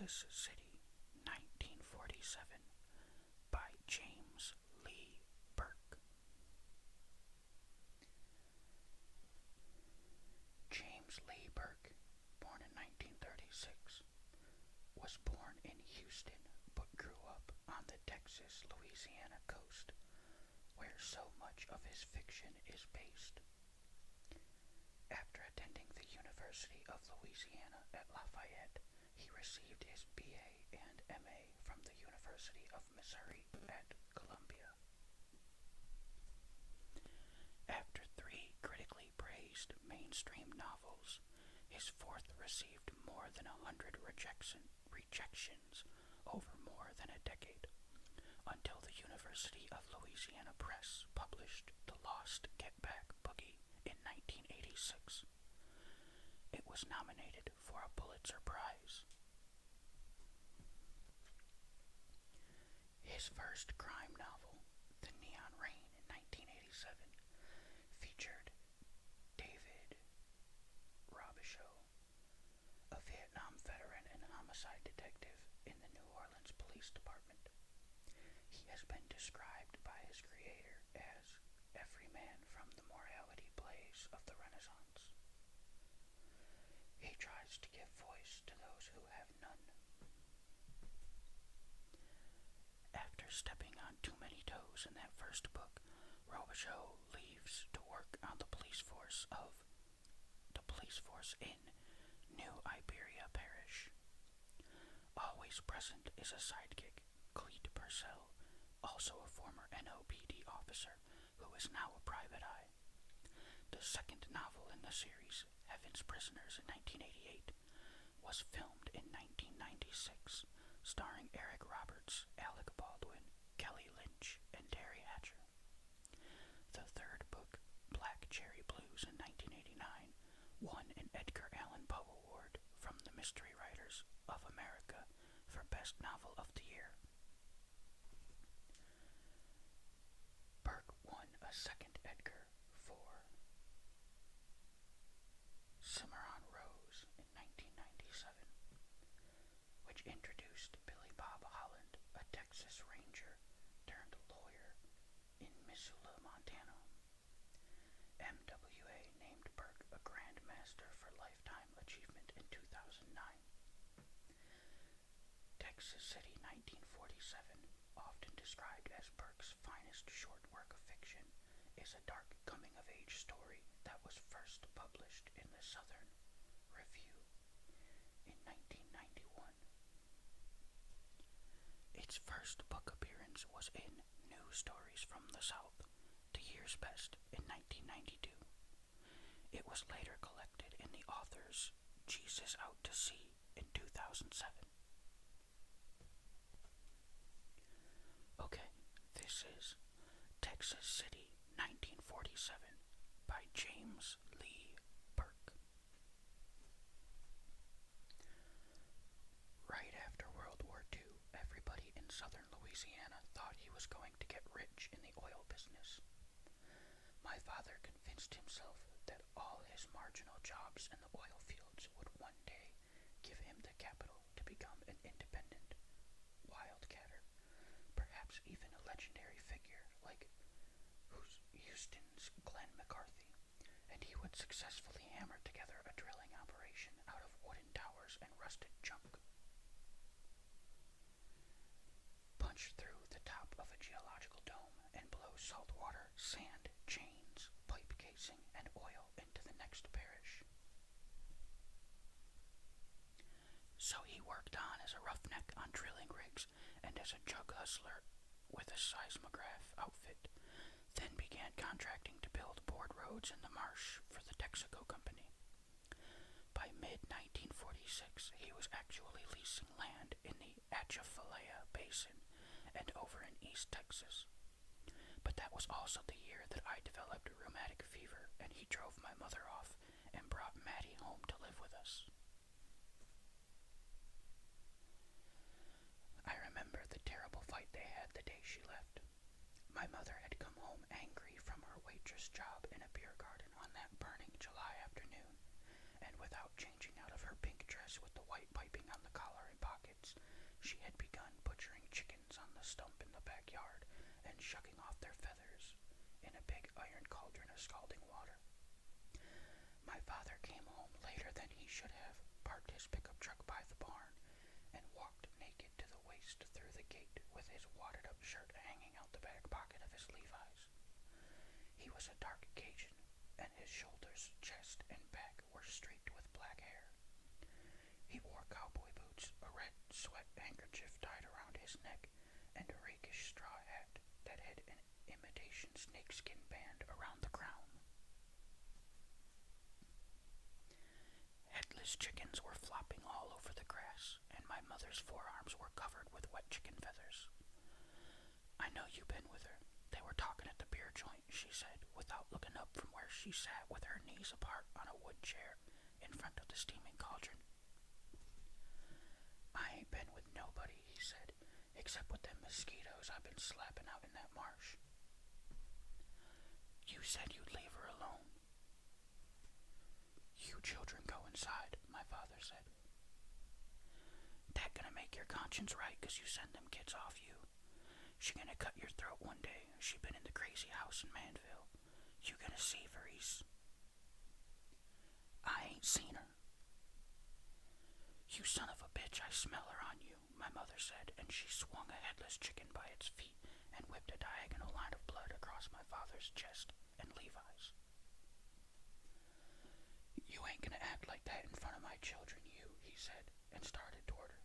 Texas City, 1947, by James Lee Burke. James Lee Burke, born in 1936, was born in Houston but grew up on the Texas-Louisiana coast, where so much of his fiction is based. After attending the University of Louisiana at Lafayette, he received his BA and MA from the University of Missouri at Columbia. After 3 critically praised mainstream novels, his fourth received more than 100 rejections over more than a decade, until the University of Louisiana Press published The Lost Get Back Boogie in 1986. It was nominated for a Pulitzer Prize. His first crime novel, The Neon Rain in 1987, featured David Robichaud, a Vietnam veteran and homicide detective in the New Orleans Police Department. He has been described by his creator as every man from the morality plays of the Renaissance. He tries to give voice to those who have none. After stepping on too many toes in that first book, Robichaud leaves to work on the police force in New Iberia Parish. Always present is a sidekick, Cleet Purcell, also a former NOPD officer who is now a private eye. The second novel in the series, Heaven's Prisoners in 1988, was filmed in 1996, starring Eric Roberts, Alec Baldwin, Kelly Lynch, and Terry Hatcher. The third book, Black Cherry Blues in 1989, won an Edgar Allan Poe Award from the Mystery Writers of America for Best Novel of the Year. Burke won a second Edgar for Cimarron Rose in 1997, which introduced Billy Bob Holland, a Texas Ranger turned lawyer in Missoula, Montana. MWA named Burke a Grand Master for Lifetime Achievement in 2009. Texas City 1947, often described as Burke's finest short work of fiction, is a dark coming-of-age story that was first published in the Southern Review in 1991. Its first book appearance was in New Stories from the South, The Year's Best in 1992. It was later collected in the author's Jesus Out to Sea in 2007. Okay, this is Texas City, 1947, by James Lee Burke. Right after World War II, everybody in southern Louisiana thought he was going to get rich in the oil business. My father convinced himself that all his marginal jobs in the oil fields would one day give him the capital to become an independent wildcatter, perhaps even a legendary figure like Houston's Glenn McCarthy, and he would successfully hammer together a drilling operation out of wooden towers and rusted junk. Punch through the top of a geological dome and blow salt water, sand, chains, pipe casing, and oil into the next parish. So he worked on as a roughneck on drilling rigs and as a jug hustler with a seismograph outfit, then began contracting to build board roads in the marsh for the Texaco Company. By mid-1946, he was actually leasing land in the Atchafalaya Basin and over in East Texas. But that was also the year that I developed rheumatic fever, and he drove my mother off and brought Maddie home to live with us. I remember the terrible fight they had the day she left. My mother had come home angry from her waitress job in a beer garden on that burning July afternoon, and without changing out of her pink dress with the white piping on the collar and pockets, She had begun butchering chickens on the stump in the backyard and shucking off their feathers in a big iron cauldron of scalding water. My father came home later than he should have, parked his pickup truck by the barn, and walked naked to the waist through the gate with his wadded-up shirt hanging out the back pocket of his Levi's. He was a dark Cajun, and his shoulders, chest, and back were streaked with black hair. He wore cowboy boots, a red sweat handkerchief tied around his neck, and a rakish straw hat that had an imitation snakeskin band around the crown. Headless chickens were flopping all over the grass, and my mother's forearms were covered with wet chicken feathers. "I know you've been with her. They were talking at the beer joint," she said, without looking up from where she sat with her knees apart on a wood chair in front of the steaming cauldron. "I ain't been with nobody," he said, "except with them mosquitoes I've been slapping out in that marsh." "You said you'd leave her alone." "You children go inside," my father said. "That gonna make your conscience right 'cause you send them kids off you. She gonna cut your throat one day. She been in the crazy house in Manville. You gonna see Verice." "I ain't seen her." "You son of a bitch, I smell her on you," my mother said, and she swung a headless chicken by its feet and whipped a diagonal line of blood across my father's chest and Levi's. "You ain't gonna act like that in front of my children, he said, and started toward her.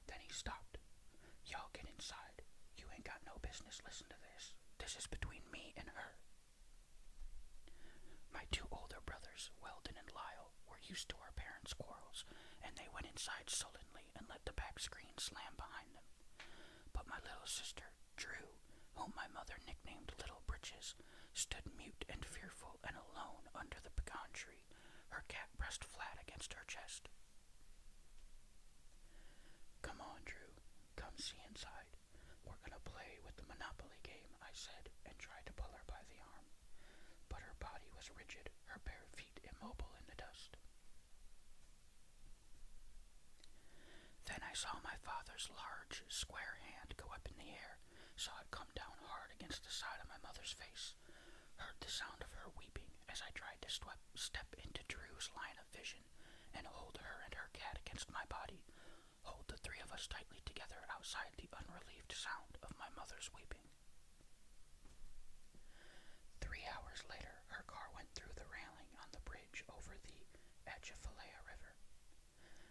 Then he stopped. "Y'all get inside. You ain't got no business listen to this. This is between me and her." My two older brothers, Weldon and Lyle, were used to our parents' quarrels, and they went inside sullenly and let the back screen slam behind them. But my little sister, Drew, whom my mother nicknamed Little Britches, stood mute and fearful and alone under the pecan tree, her cat pressed flat against her chest. "Come on, Drew. Come see inside. We're gonna play with the Monopoly game," I said, and tried to pull her by the arm. But her body was rigid, her bare feet immobile in the dust. Then I saw my father's large, square hand go up in the air, saw it come down hard against the side of my mother's face, heard the sound of her weeping as I tried to step into Drew's line of vision and hold her and her cat against my body, hold the three of us tightly together outside the unrelieved sound of my mother's weeping. 3 hours later, her car went through the railing on the bridge over the Atchafalaya River.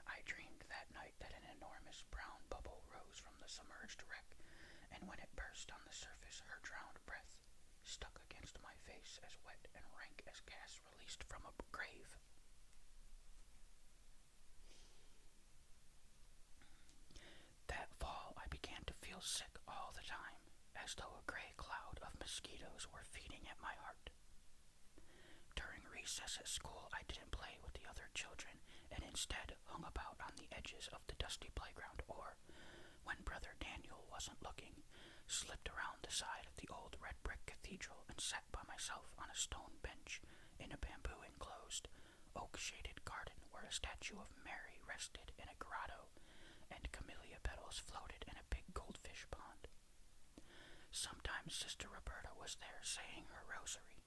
I dreamed that night that an enormous brown bubble rose from the submerged wreck, and when it burst on the surface, her drowned breath stuck against my face as wet and rank as gas released from a grave. That fall, I began to feel sick all the time, as though a gray cloud of mosquitoes were feeding at my heart. During recess at school, I didn't play with the other children, and instead hung about on the edges of the dusty playground, or, when Brother Daniel wasn't looking, slipped around the side of the old red brick cathedral and sat by myself on a stone bench in a bamboo-enclosed, oak-shaded garden where a statue of Mary rested in a grotto and camellia petals floated in a big goldfish pond. Sometimes Sister Roberta was there saying her rosary.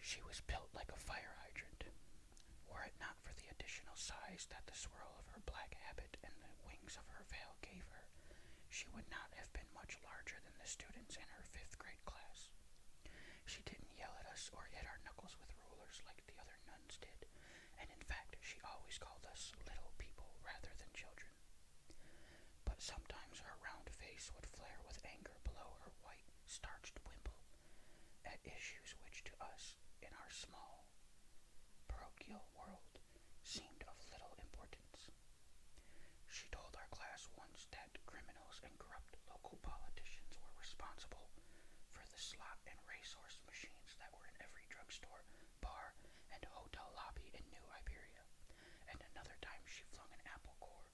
She was built like a fire hydrant. Were it not for the additional size that the swirl of her black habit and the wings of her veil gave her, she would not have been much larger than the students in her 5th grade class. She didn't yell at us or hit our knuckles with rulers like the other nuns did, and in fact she always called us little people rather than children. But sometimes her round face would flare with anger below her white, starched wimple, at issues which to us, in our small, parochial world, seemed of little importance. She told our class once that criminals and corrupt local politicians were responsible for the slot and racehorse machines that were in every drugstore, bar, and hotel lobby in New Iberia, and another time she flung an apple core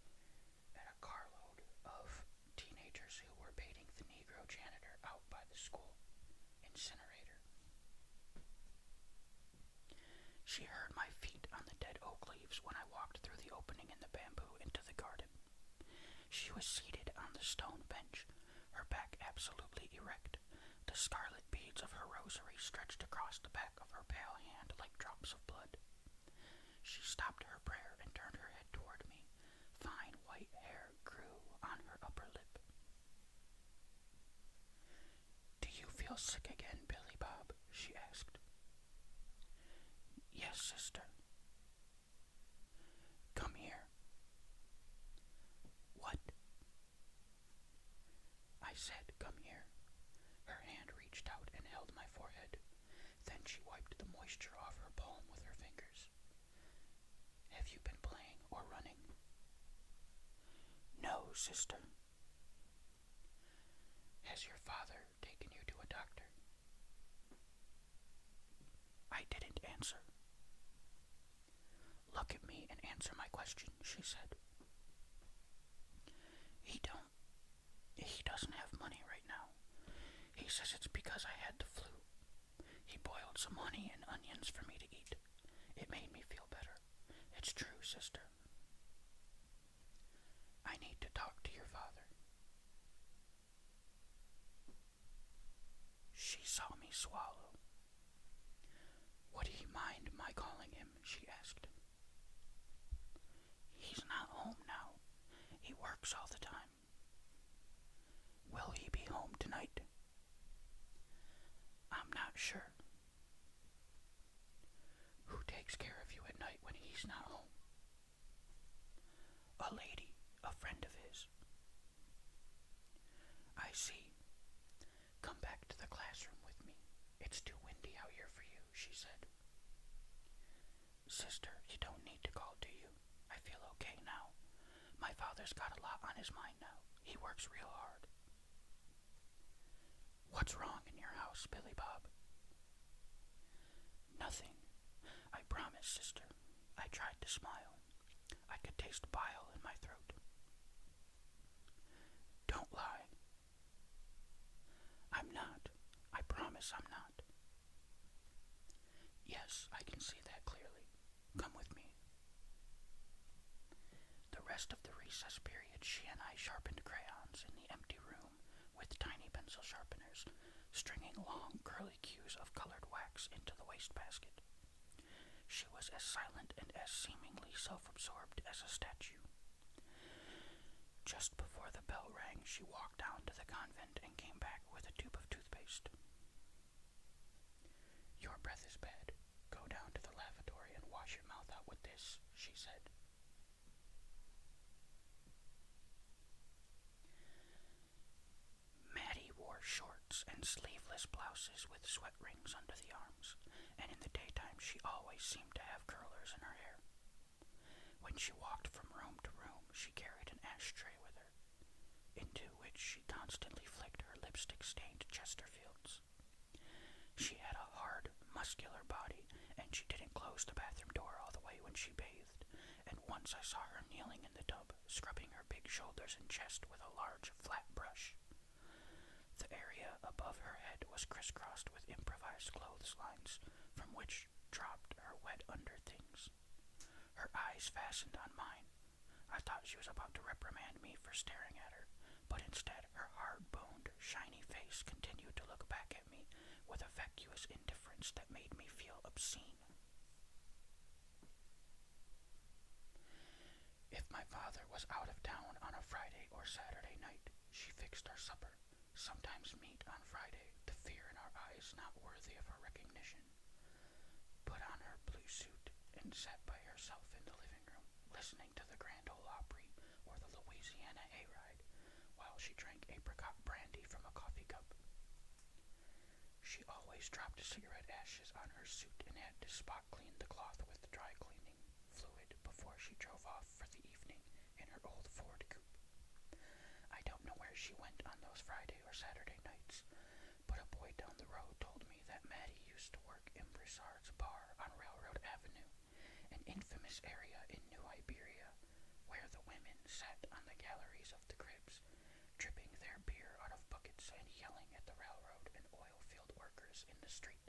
at a carload of teenagers who were baiting the Negro janitor out by the school incinerator. She heard my feet on the dead oak leaves when I walked through the opening She was seated on the stone bench, her back absolutely erect. The scarlet beads of her rosary stretched across the back of her pale hand like drops of blood. She stopped her prayer and turned her head toward me. Fine white hair grew on her upper lip. "Do you feel sick again, Billy Bob?" she asked. "Yes, sister." "Come here." "What?" I said, "Come here." Her hand reached out and held my forehead. Then she wiped the moisture off her palm with her fingers. "Have you been playing or running?" "No, sister." "Has your father taken you to a doctor?" I didn't answer. "Look at me and answer my question," she said. He doesn't have money right now. He says it's because I had the flu. He boiled some honey and onions for me to eat. It made me feel better. It's true, sister. I need to talk to your father." She saw me swallow. "Would he mind my calling him?" she asked. "He's not home now. He works all the time." "Will he be home tonight?" "I'm not sure." "Who takes care of you at night when he's not home?" "A lady, a friend of his." "I see. Come back to the classroom with me. It's too windy out here for you," she said. "Sister, you don't need to call, do you? I feel okay now. My father's got a lot on his mind now. He works real hard." "What's wrong in your house, Billy Bob?" "Nothing. I promise, sister." I tried to smile. I could taste bile in my throat. "Don't lie." "I'm not. I promise I'm not." "Yes, I can see that clearly. Come with me." The rest of the recess period, she and I sharpened crayons in the empty room with tiny pencil sharpeners, stringing long curly cues of colored wax into the wastebasket. She was as silent and as seemingly self-absorbed as a statue. Just before the bell rang, she walked down to the convent and came back with a tube of toothpaste. "Your breath is bad. Go down to the lavatory and wash your mouth out with this," she said. Maddie wore shorts and sleeveless blouses with sweat rings under the arms, and in the daytime she always seemed to have curlers in her hair. When she walked from room to room, she carried an ashtray with her, into which she constantly flicked her lipstick-stained Chesterfields. She had a hard, muscular body, and she didn't close the bathroom door all the way when she bathed, and once I saw her kneeling in the tub, scrubbing her big shoulders and chest with a large, flat brush. The area above her head was crisscrossed with improvised clotheslines, from which dropped her wet underthings. Her eyes fastened on mine. I thought she was about to reprimand me for staring at her, but instead her hard-boned, shiny face continued to look back at me with a vacuous indifference that made me feel obscene. If my father was out of town on a Friday or Saturday night, she fixed our supper, sometimes meat on Friday, the fear in our eyes not worthy of her recognition, put on her blue suit, and sat by herself in the living room, listening to the Grand Ole Opry or the Louisiana Hayride, while she drank apricot brandy from a coffee cup. She always dropped cigarette ashes on her suit and had to spot clean the cloth with dry cleaning fluid before she drove off for the evening in her old Ford coupe. I don't know where she went on those Friday or Saturday nights, but a boy down the road told me that Maddie used to work in Broussard's bar on Railroad Avenue, an infamous area in New Iberia, where the women sat on the galleries of the cribs, dripping their beer out of buckets and yelling at the railroad and oil field workers in the street.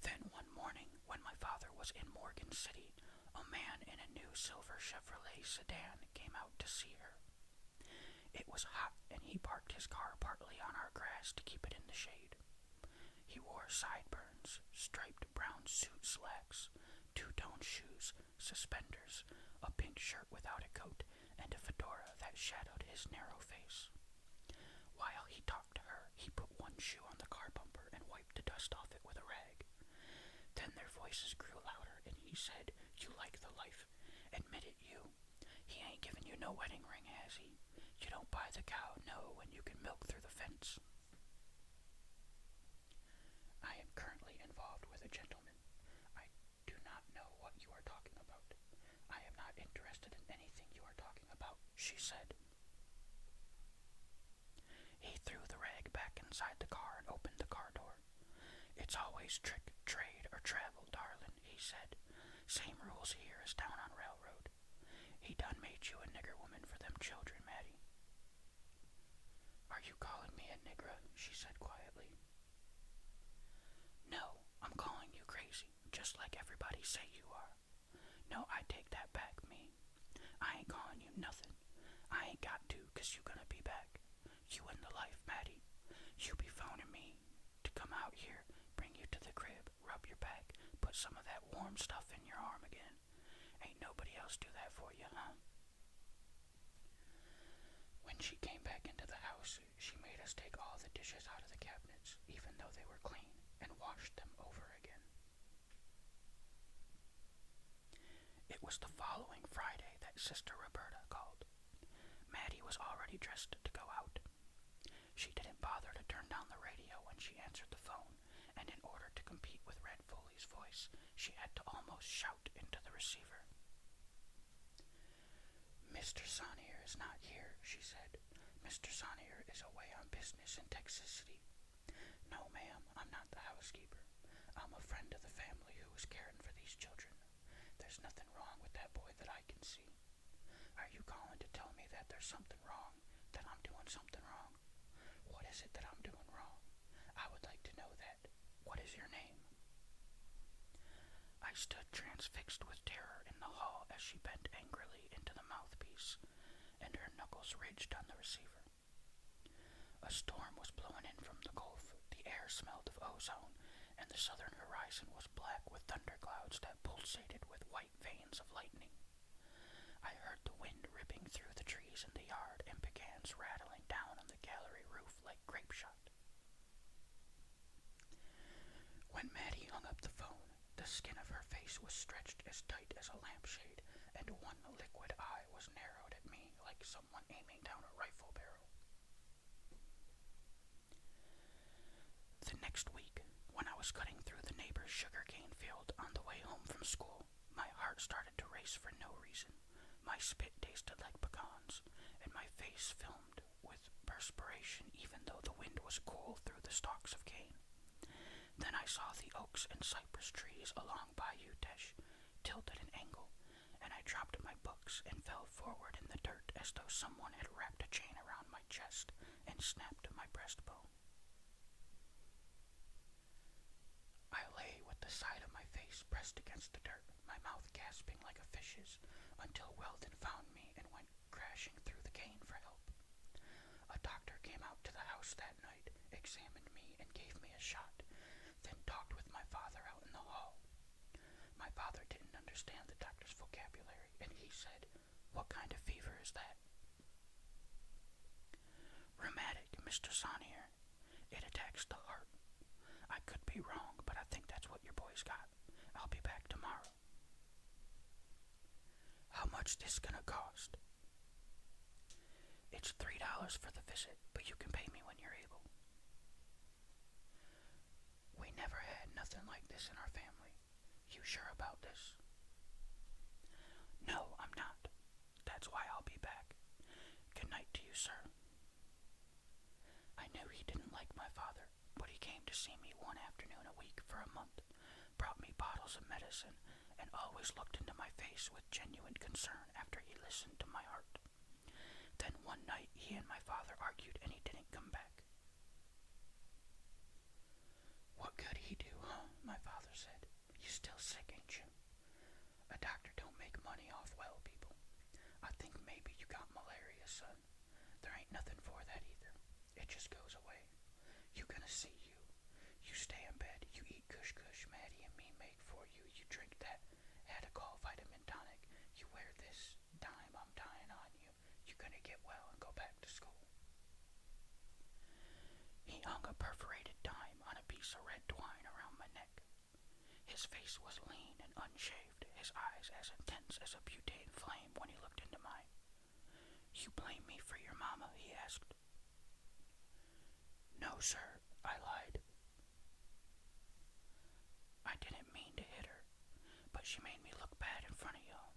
Then one morning, when my father was in Morgan City, A man in a new silver Chevrolet sedan came out to see her. It was hot, and he parked his car partly on our grass to keep it in the shade. He wore sideburns, striped brown suit slacks, two-tone shoes, suspenders, a pink shirt without a coat, and a fedora that shadowed his narrow face. While he talked to her, he put one shoe on the car bumper and wiped the dust off it with a rag. Then their voices grew louder, and he said, "You like the life. Admit it, you. He ain't giving you no wedding ring, has he? You don't buy the cow, no, when you can milk through the fence." "I am currently involved with a gentleman. I do not know what you are talking about. I am not interested in anything you are talking about," she said. He threw the rag back inside the car and opened the car door. "It's always trick, trade, or travel, darling," he said. "Same rules here as down on railroad. He done made you a nigger woman for them children, Maddie." "Are you calling me a nigger?" she said quietly. "No, I'm calling you crazy, just like everybody say you are. No, I take that back, me. I ain't calling you nothing. I ain't got to, 'cause you gonna be back. You in the life, Maddie. You be phoning me to come out here, bring you to the crib, rub your back, put some of that warm stuff in your arm again. Ain't nobody else do that for you, huh?" When she came back into the house, she made us take all the dishes out of the cabinets, even though they were clean, and washed them over again. It was the following Friday that Sister Roberta called. Maddie was already dressed to go out. She didn't bother to turn down the radio when she answered the phone, and in order to compete with Red Foley's voice, she had to almost shout into the receiver. "Mr. Sonnier is not here," she said. "Mr. Sonnier is away on business in Texas City. No, ma'am, I'm not the housekeeper. I'm a friend of the family who is caring for these children. There's nothing wrong with that boy that I can see. Are you calling to tell me that there's something wrong, that I'm doing something wrong? What is it that I'm doing wrong? I would like to know that. What is your name?" I stood transfixed with terror in the hall as she bent angrily into the mouthpiece, and her knuckles ridged on the receiver. A storm was blowing in from the Gulf. The air smelled of ozone, and the southern horizon was black with thunderclouds that pulsated with white veins of lightning. I heard the wind ripping through the trees in the yard and pecans rattling down on the gallery roof like grape shot. When Maddie hung up the phone, the skin of her face was stretched as tight as a lampshade, and one liquid eye was narrowed at me like someone aiming down a rifle barrel. The next week, when I was cutting through the neighbor's sugarcane field on the way home from school, my heart started to race for no reason. My spit tasted like pecans, and my face filmed with perspiration even though the wind was cool through the stalks of cane. Then I saw the oaks and cypress trees along Bayou Teche tilt at an angle, and I dropped my books and fell forward in the dirt as though someone had wrapped a chain around my chest and snapped my breastbone. I lay with the side of my face pressed against the dirt, my mouth gasping like a fish's, until Weldon found me and went crashing through the cane for help. A doctor came out to the house that night, examined me, and gave me a shot, then talked with my father out in the hall. My father didn't understand the doctor's vocabulary, and he said, "What kind of fever is that?" "Rheumatic, Mr. Sonnier. It attacks the heart. I could be wrong, but I think that's what your boy's got. I'll be back tomorrow." "How much this gonna cost?" "It's $3 for the visit, but you can pay me when you're able." "We never had nothing like this in our family. You sure about this?" "No, I'm not. That's why I'll be back. Good night to you, sir." I knew he didn't like my father, but he came to see me one afternoon a week for a month, brought me bottles of medicine, and always looked into my face with genuine concern after he listened to my heart. Then one night he and my father argued and he didn't come back. "What could he do, huh?" my father said. "You still sick, ain't you?" A doctor don't make money off well people. I think maybe you got malaria, son. There ain't nothing for that either. It just goes away. You gonna see you. You stay in bed, you eat kush kush Maddie and me make for you. You drink that Hadacol vitamin tonic. You wear this dime I'm tying on you. You gonna get well and go back to school. He hung a perforated dime on a piece of red twine around my neck. His face was lean and unshaved, his eyes as intense as a butane flame when he looked into mine. You blame me for your mama? He asked. No, sir, I lied. I didn't mean to hit her, but she made me look bad in front of y'all.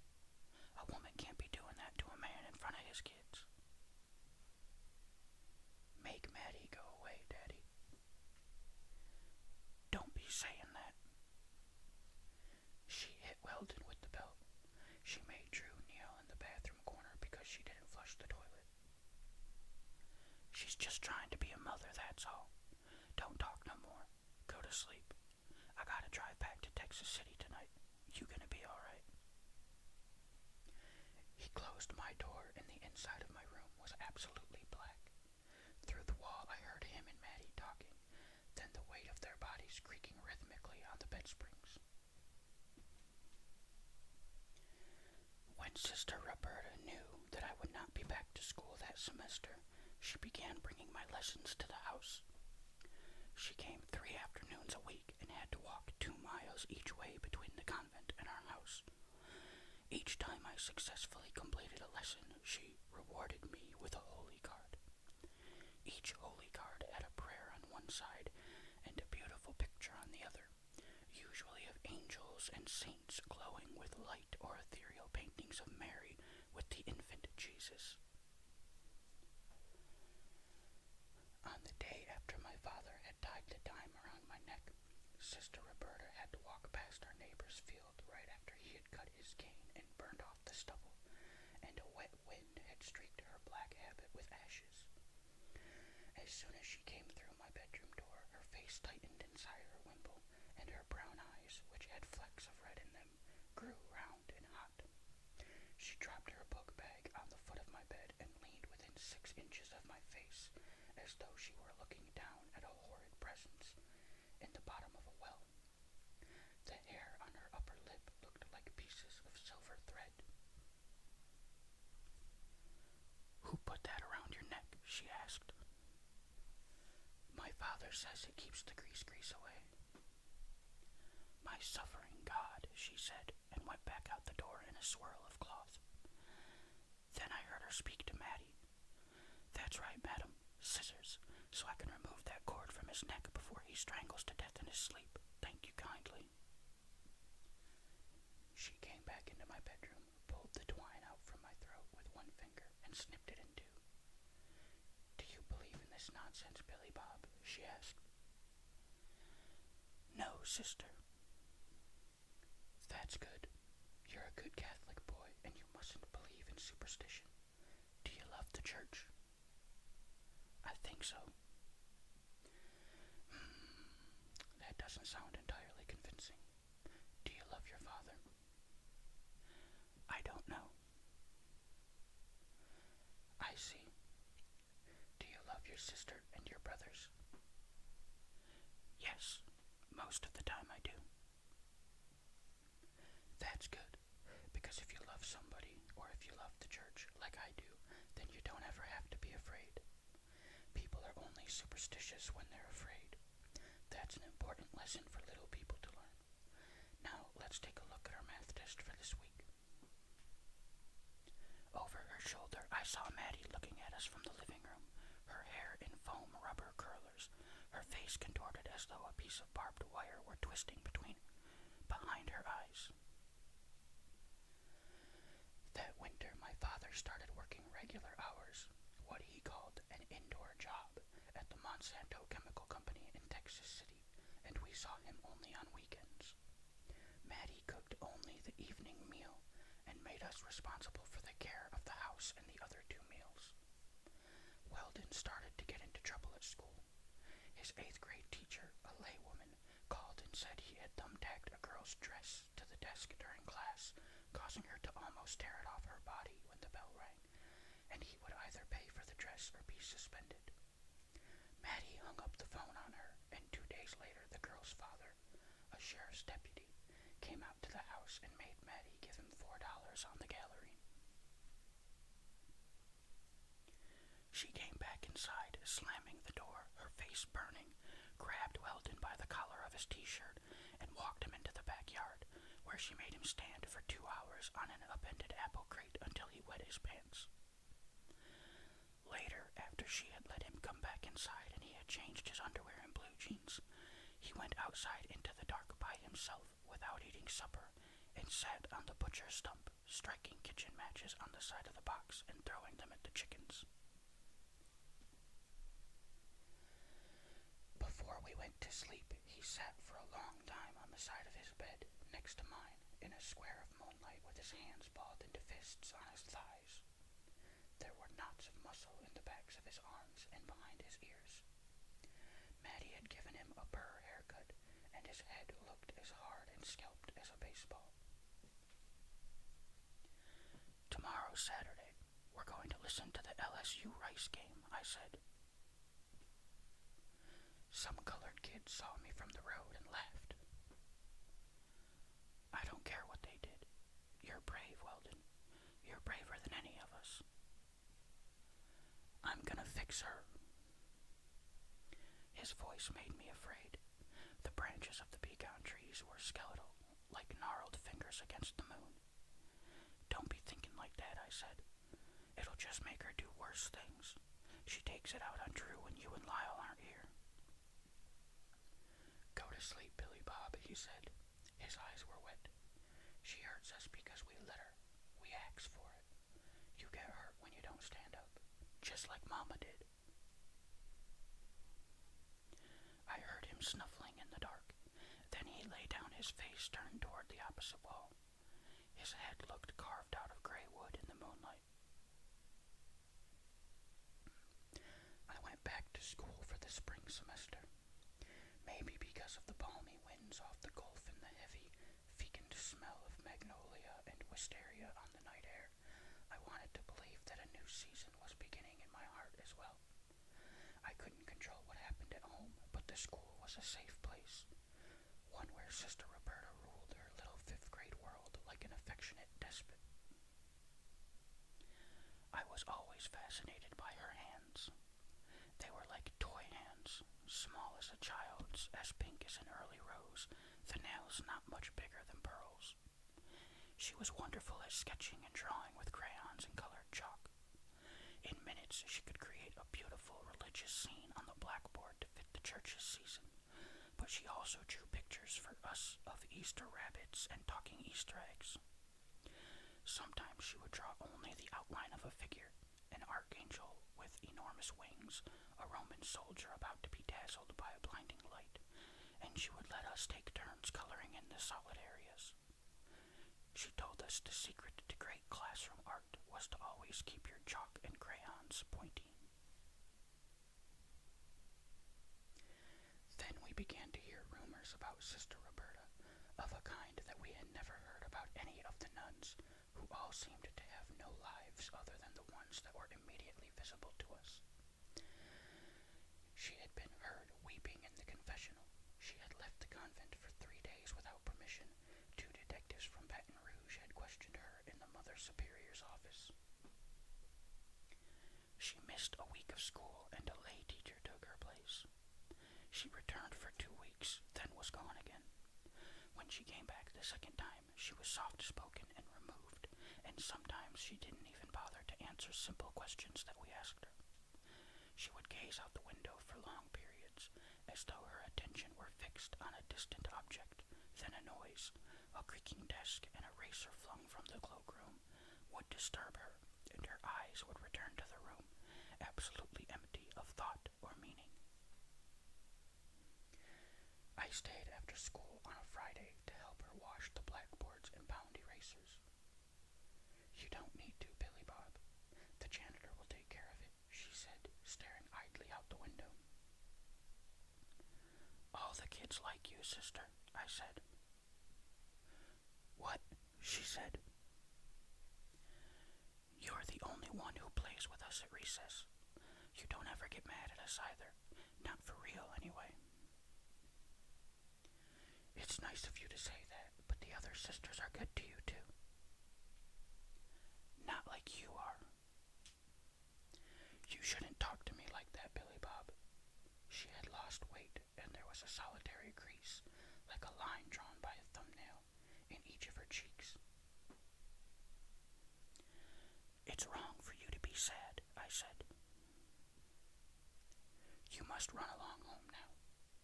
A woman can't be doing that to a man in front of his kids. Make Maddie go away, Daddy. Don't be saying that. She hit Weldon with the belt. She made Drew kneel in the bathroom corner because she didn't flush the toilet. She's just trying to be a mother, that's all. Don't talk no more. Go to sleep. I gotta drive back to Texas City tonight. You gonna be alright? He closed my door and the inside of my room was absolutely black. Through the wall I heard him and Maddie talking, then the weight of their bodies creaking rhythmically on the bed springs. When Sister Roberta knew that I would not be back to school that semester, she began bringing my lessons to the house. She came 3 afternoons a week and had to walk 2 miles each way between the convent and our house. Each time I successfully completed a lesson, she rewarded me with a holy card. Each holy card had a prayer on one side and a beautiful picture on the other, usually of angels and saints glowing with light or ethereal paintings of Mary with the infant Jesus. On the day after my father had tied the dime around my neck, Sister Roberta had to walk past our neighbor's field right after he had cut his cane and burned off the stubble, and a wet wind had streaked her black habit with ashes. As soon as she came through my bedroom door, her face tightened inside her wimple, and her brown eyes, which had flecks of red in them, grew round and hot. She dropped her book bag on the foot of my bed and leaned within 6 inches of my face, as though she were looking down at a horrid presence in the bottom of a well. The hair on her upper lip looked like pieces of silver thread. Who put that around your neck? She asked. My father says it keeps the grease away. My suffering God, she said, and went back out the door in a swirl of cloth. Then I heard her speak to Maddie. That's right, madam. Scissors, so I can remove that cord from his neck before he strangles to death in his sleep. Thank you kindly. She came back into my bedroom, pulled the twine out from my throat with one finger, and snipped it in 2. Do you believe in this nonsense, Billy Bob? She asked. No, sister. That's good. You're a good Catholic boy, and you mustn't believe in superstition. Do you love the church? I think so. That doesn't sound entirely convincing. Do you love your father? I don't know. I see. Do you love your sister and your brothers? Yes, most of the time I do. That's good, because if you love somebody, or if you love the church like I do, then you don't ever have to be afraid. People are only superstitious when they're afraid. That's an important lesson for little people to learn. Now, let's take a look at our math test for this week. Over her shoulder, I saw Maddie looking at us from the living room, her hair in foam rubber curlers, her face contorted as though a piece of barbed wire were twisting behind her eyes. That winter, my father started working regular hours, what he called an indoor job, at the Monsanto Chemical Company in Texas City, and we saw him only on weekends. Maddie cooked only the evening meal and made us responsible for the care of the house and the other 2 meals. Weldon started to get into trouble at school. His 8th grade teacher, a laywoman, called and said he had thumbtacked a girl's dress to the desk during class clothes tear it off her body when the bell rang, and he would either pay for the dress or be suspended. Maddie hung up the phone on her, and 2 days later the girl's father, a sheriff's deputy, came out to the house and made Maddie give him $4 on the gallery. She came back inside, slamming the door, her face burning, grabbed Weldon by the collar of his t-shirt, and walked him into the backyard, where she made him stand for 2 hours on an upended apple crate until he wet his pants. Later, after she had let him come back inside and he had changed his underwear and blue jeans, he went outside into the dark by himself without eating supper and sat on the butcher's stump, striking kitchen matches on the side of the box and throwing them at the chickens. Before we went to sleep, he sat for a long time on the side of his bed, next to mine, in a square of moonlight with his hands balled into fists on his thighs. There were knots of muscle in the backs of his arms and behind his ears. Maddie had given him a burr haircut, and his head looked as hard and scalped as a baseball. Tomorrow's Saturday. We're going to listen to the LSU Rice game, I said. Some colored kids saw me from the road and laughed. I don't care what they did. You're brave, Weldon. You're braver than any of us. I'm gonna fix her. His voice made me afraid. The branches of the pecan trees were skeletal, like gnarled fingers against the moon. Don't be thinking like that, I said. It'll just make her do worse things. She takes it out on Drew when you and Lyle aren't here. Go to sleep, Billy Bob, he said. His eyes were wet. She hurts us because we let her. We ask for it. You get hurt when you don't stand up, just like Mama did. I heard him snuffling in the dark. Then he lay down, his face turned toward the opposite wall. His head looked carved out of gray wood in the moonlight. I went back to school for the spring semester. Maybe because of the balmy winds off the Gulf and the heavy, fecund smell of magnolia and wisteria on the night air, I wanted to believe that a new season was beginning in my heart as well. I couldn't control what happened at home, but the school was a safe place, one where Sister Roberta ruled her little fifth-grade world like an affectionate despot. I was always fascinated by her hands. They were like toy hands, small as a child's, as pink as an early rose, the nails not much bigger than pearls. She was wonderful at sketching and drawing with crayons and colored chalk. In minutes, she could create a beautiful religious scene on the blackboard to fit the church's season, but she also drew pictures for us of Easter rabbits and talking Easter eggs. Sometimes she would draw only the outline of a figure, an archangel with enormous wings, a Roman soldier about to be dazzled by a blinding light, and she would let us take turns coloring in the solid areas. She told us the secret to great classroom art was to always keep your chalk and crayons pointy. Then we began to hear rumors about Sister Roberta, of a kind that we had never heard about any of the nuns, who all seemed to have no lives other than the ones that were immediately visible to us. She had been heard weeping in the confessional. She had left the convent for 3 days without permission. 2 detectives from Baton Rouge had questioned her in the Mother Superior's office. She missed a week of school, and a lay teacher took her place. She returned for 2 weeks, then was gone again. When she came back the second time, she was soft-spoken and removed, and sometimes she didn't even bother to answer simple questions that we asked her. She would gaze out the window for long periods, as though her attention were fixed on a distant object. Then a noise, a creaking desk and a razor flung from the cloakroom, would disturb her, and her eyes would return to the room, absolutely empty of thought or meaning. I stayed after school on a Friday to help her wash the blackboards and pound erasers. You don't need to, Billy Bob. The janitor will take care of it, she said, staring idly out the window. All the kids like you, sister, I said. What? She said. plays with us at recess. You don't ever get mad at us either. Not for real, anyway. It's nice of you to say that, but the other sisters are good to you, too. Not like you are. You shouldn't talk to me like that, Billy Bob. She had lost weight, and there was a solitary crease, like a line drawn by a thumbnail, in each of her cheeks. It's wrong for you to be sad, I said. You must run along home now.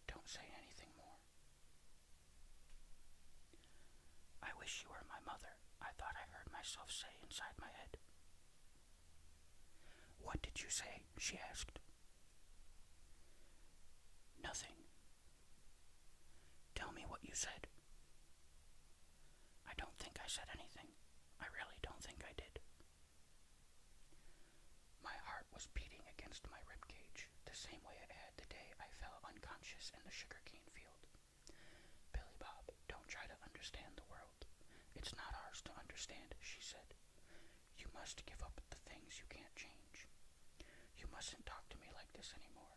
Don't say anything more. I wish you were my mother, I thought I heard myself say inside my head. What did you say? She asked. Nothing. Tell me what you said. I don't think I said anything. I really don't think I did. My heart was beating against my ribcage, the same way it had the day I fell unconscious in the sugarcane field. Billy Bob, don't try to understand the world. It's not ours to understand, she said. You must give up the things you can't change. You mustn't talk to me like this anymore.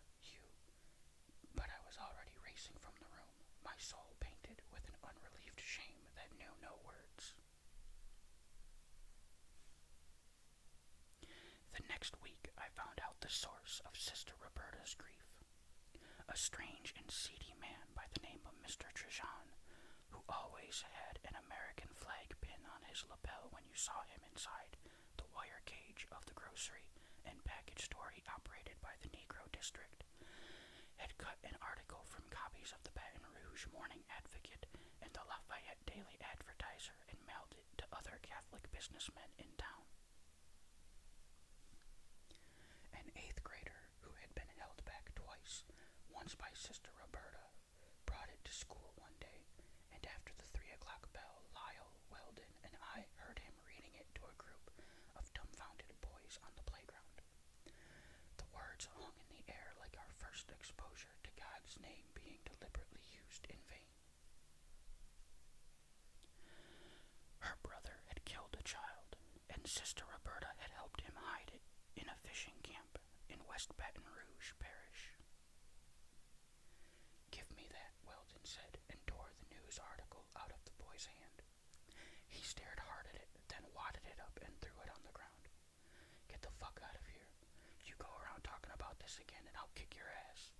But I was already racing from the room, my soul painted with an unrelieved shame that knew no words. The next week I found out the source of Sister Roberta's grief. A strange and seedy man by the name of Mr. Trajan, who always had an American flag pin on his lapel when you saw him inside the wire cage of the grocery and package store he operated by the Negro District, had cut an article from copies of the Baton Rouge Morning Advocate and the Lafayette Daily Advertiser and mailed it to other Catholic businessmen in town. An 8th grader who had been held back twice, once by Sister Roberta, brought it to school one day, and after the 3 o'clock bell, Lyle, Weldon, and I heard him reading it to a group of dumbfounded boys on the playground. The words hung in the air like our first exposure to God's name being deliberately used in vain. Her brother had killed a child, and Sister Roberta had helped him hide it in a fishing camp in West Baton Rouge Parish. Give me that, Weldon said, and tore the news article out of the boy's hand. He stared hard at it, then wadded it up and threw it on the ground. Get the fuck out of here. You go around talking about this again and I'll kick your ass.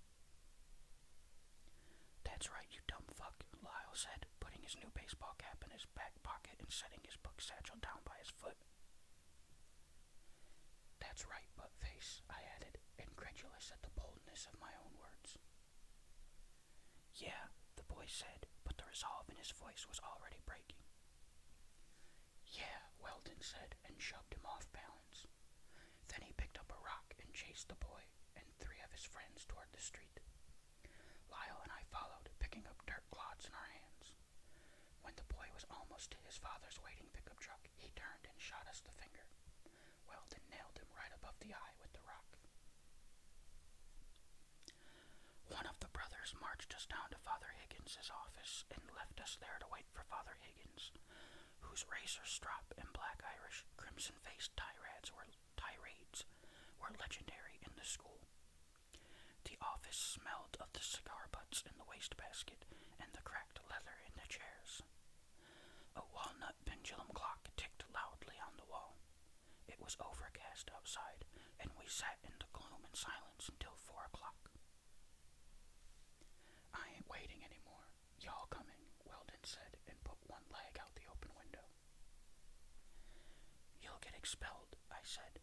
That's right, you dumb fuck, Lyle said, putting his new baseball cap in his back pocket and setting his book satchel down by his foot. That's right, buttface, I added, incredulous at the boldness of my own words. Yeah, the boy said, but the resolve in his voice was already breaking. Yeah, Weldon said, and shoved him off balance. Then he picked up a rock and chased the boy and 3 of his friends toward the street. Lyle and I followed, picking up dirt clods in our hands. When the boy was almost to his father's waiting pickup truck, he turned and shot us the finger. Weldon nailed him right above the eye with the rock. One of the brothers marched us down to Father Higgins's office and left us there to wait for Father Higgins, whose razor strop and black Irish crimson-faced tirades were legendary in the school. The office smelled of the cigar butts in the wastebasket and the cracked leather in the chairs. A walnut pendulum clock ticked loudly on the wall. It was overcast outside, and we sat in the gloom and silence until 4 o'clock. I ain't waiting anymore. Y'all coming, Weldon said, and put one leg out the open window. You'll get expelled, I said.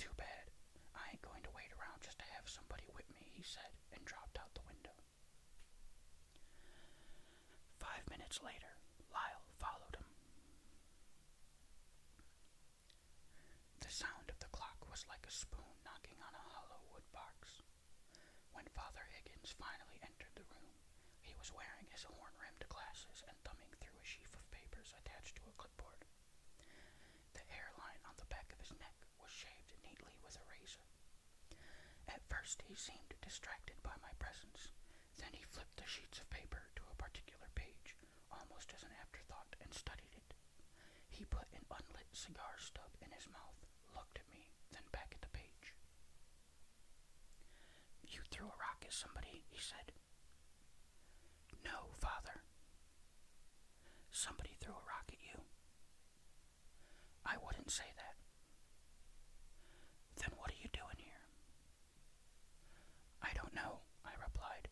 Too bad. I ain't going to wait around just to have somebody whip me, he said, and dropped out the window. 5 minutes later, Lyle followed him. The sound of the clock was like a spoon knocking on a hollow wood box. When Father Higgins finally entered the room, he was wearing his horn-rimmed glasses and thumbing through a sheaf of papers attached to a clipboard. The hairline on the back of his neck was shaved neatly with a razor. At first he seemed distracted by my presence. Then he flipped the sheets of paper to a particular page, almost as an afterthought, and studied it. He put an unlit cigar stub in his mouth, hit somebody, he said. No, Father. Somebody threw a rock at you. I wouldn't say that. Then what are you doing here? I don't know, I replied.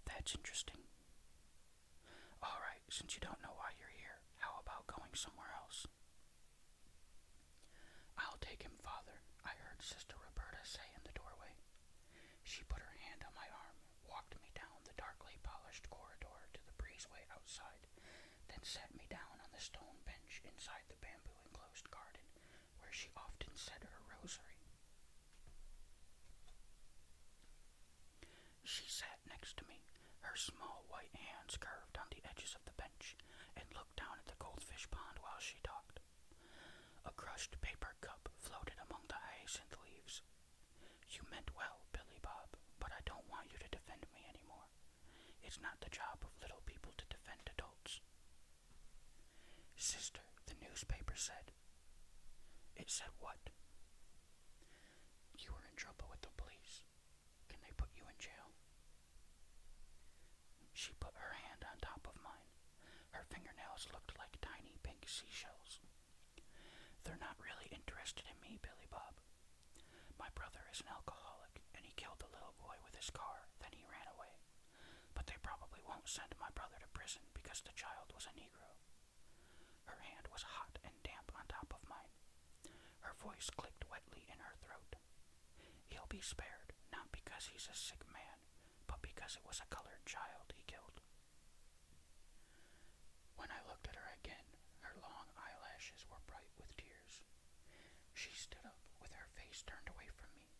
That's interesting. All right, since you don't know why you're here, how about going somewhere else? I'll take him, Father, I heard Sister Roberta say in the doorway. She put her hand on my arm, walked me down the darkly polished corridor to the breezeway outside, then sat me down on the stone bench inside the bamboo-enclosed garden, where she often said her rosary. She sat next to me, her small white hands curved on the edges of the bench, and looked down at the goldfish pond while she talked. A crushed paper cup floated among the hyacinth leaves. You meant well, Billy Bob, but I don't want you to defend me anymore. It's not the job of little people to defend adults. Sister, the newspaper said. It said what? You were in trouble with the police. Can they put you in jail? She put her hand on top of mine. Her fingernails looked like tiny pink seashells. They're not really interested in me, Billy Bob. My brother is an alcoholic, and he killed a little boy with his car, then he ran away. But they probably won't send my brother to prison because the child was a Negro. Her hand was hot and damp on top of mine. Her voice clicked wetly in her throat. He'll be spared, not because he's a sick man, but because it was a colored child he killed. When I looked at her again, her long eyelashes were bright with tears. She stood up with her face turned away from me.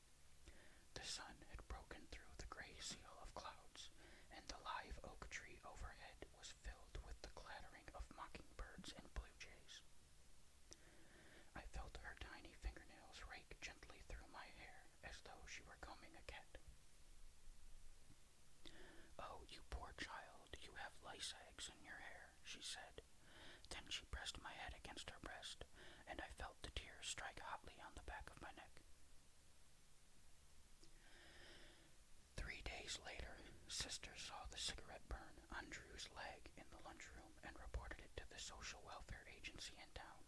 The sun had broken through the gray seal of clouds, and the live oak tree overhead was filled with the clattering of mockingbirds and blue jays. I felt her tiny fingernails rake gently through my hair as though she were combing a cat. Oh, you poor child, you have lice eggs in your hair, she said. Then she pressed my head against her breast, and I felt the tears strike hotly on the back of my neck. 3 days later, Sister saw the cigarette burn on Drew's leg in the lunchroom and reported it to the social welfare agency in town.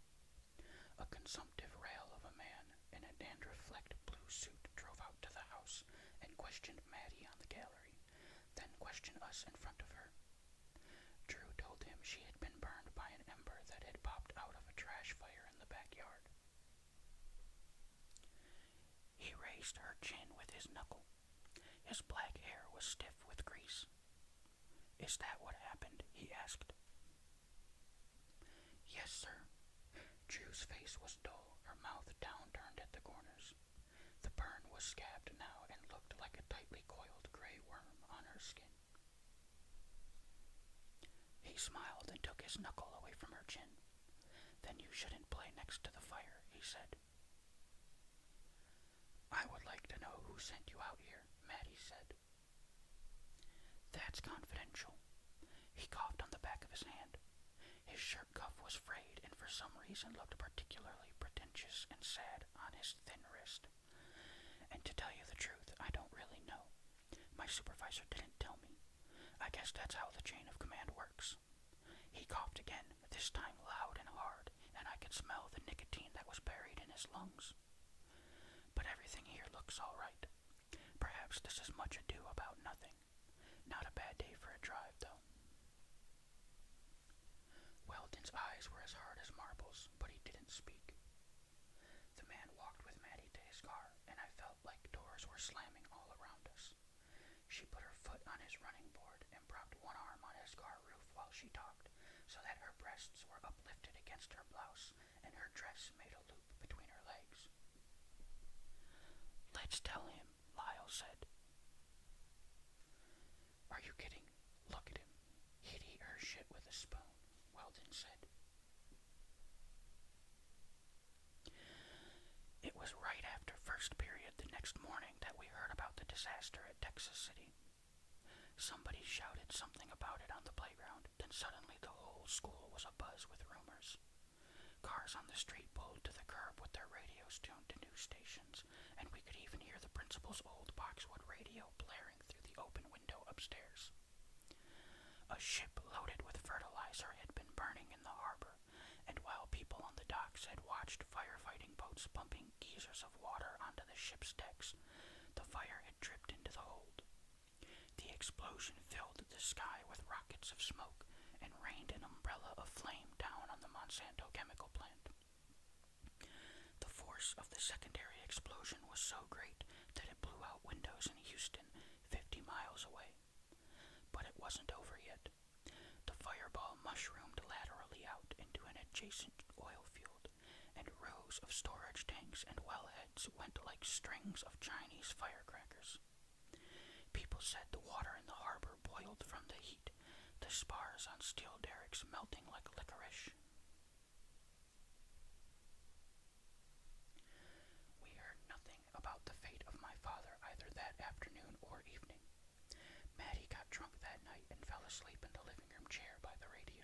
A consumptive rail of a man in a dandruff-flecked blue suit drove out to the house and questioned Maddie on the gallery, then questioned us in front of her. Drew told him she had been burned by an ember that had popped out of a trash fire in the backyard. He raised her chin with his knuckle. His black hair was stiff with grease. Is that what happened? He asked. Yes, sir. Drew's face was dull, her mouth down-turned at the corners. The burn was scabbed now and looked like a tightly coiled gray worm on her skin. He smiled and took his knuckle away from her chin. Then you shouldn't play next to the fire, he said. I would like to know who sent you out here, Maddie said. That's confidential. He coughed on the back of his hand. His shirt cuff was frayed and for some reason looked particularly pretentious and sad on his thin wrist. And to tell you the truth, I don't really know. My supervisor didn't tell me. I guess that's how the chain of command works. He coughed again, this time loud and hard, and I could smell the nicotine that was buried in his lungs. But everything here looks all right. Perhaps this is much ado about nothing. Not a bad day for a drive, though. Weldon's eyes were as hard as marbles, but he didn't speak. The man walked with Maddie to his car, and I felt like doors were slamming all around us. She put her foot on his running board and propped one arm on his car roof while she talked, so that her breasts were uplifted against her blouse, and her dress made a loop between her legs. Let's tell him, Lyle said. Are you kidding? Look at him. He'd eat her shit with a spoon, Weldon said. It was right after first period the next morning that we heard about the disaster at Texas City. Somebody shouted something about it on the playground, then suddenly the whole school was abuzz with rumors. Cars on the street pulled to the curb with their radios tuned to news stations, and we could even hear the principal's old boxwood upstairs. A ship loaded with fertilizer had been burning in the harbor, and while people on the docks had watched firefighting boats pumping geysers of water onto the ship's decks, the fire had dripped into the hold. The explosion filled the sky with rockets of smoke and rained an umbrella of flame down on the Monsanto chemical plant. The force of the secondary explosion was so great that it blew out windows in Houston, 50 miles away. But it wasn't over yet. The fireball mushroomed laterally out into an adjacent oil field, and rows of storage tanks and wellheads went like strings of Chinese firecrackers. People said the water in the harbor boiled from the heat, the spars on steel derricks melting like licorice. We heard nothing about the fate of my father either that afternoon or evening. Maddie got drunk that night and fell asleep in the living room chair by the radio.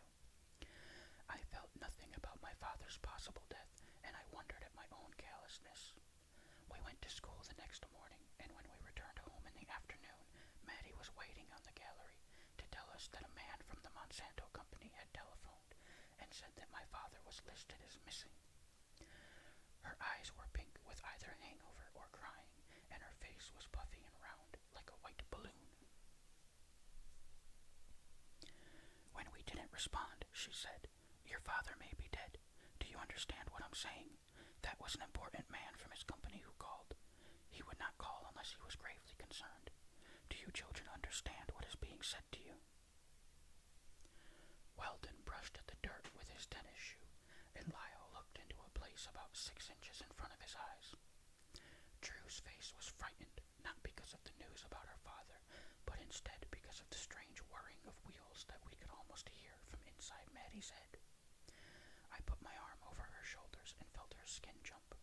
I felt nothing about my father's possible death, and I wondered at my own callousness. We went to school the next morning, and when we returned home in the afternoon, Maddie was waiting on the gallery to tell us that a man from the Monsanto company had telephoned and said that my father was listed as missing. Her eyes were pink with either hangover or crying, and her face was puffy and round like a white balloon. When we didn't respond, she said, "Your father may be dead. Do you understand what I'm saying? That was an important man from his company who called. He would not call unless he was gravely concerned. Do you children understand what is being said to you?" Weldon brushed at the dirt with his tennis shoe, and Lyle looked into a place about 6 inches in front of his eyes. Drew's face was frightened, not because of the news about her father, but instead because of the strange whirring of wheels that we could almost hear from inside Maddie's head. I put my arm over her shoulders and felt her skin jump.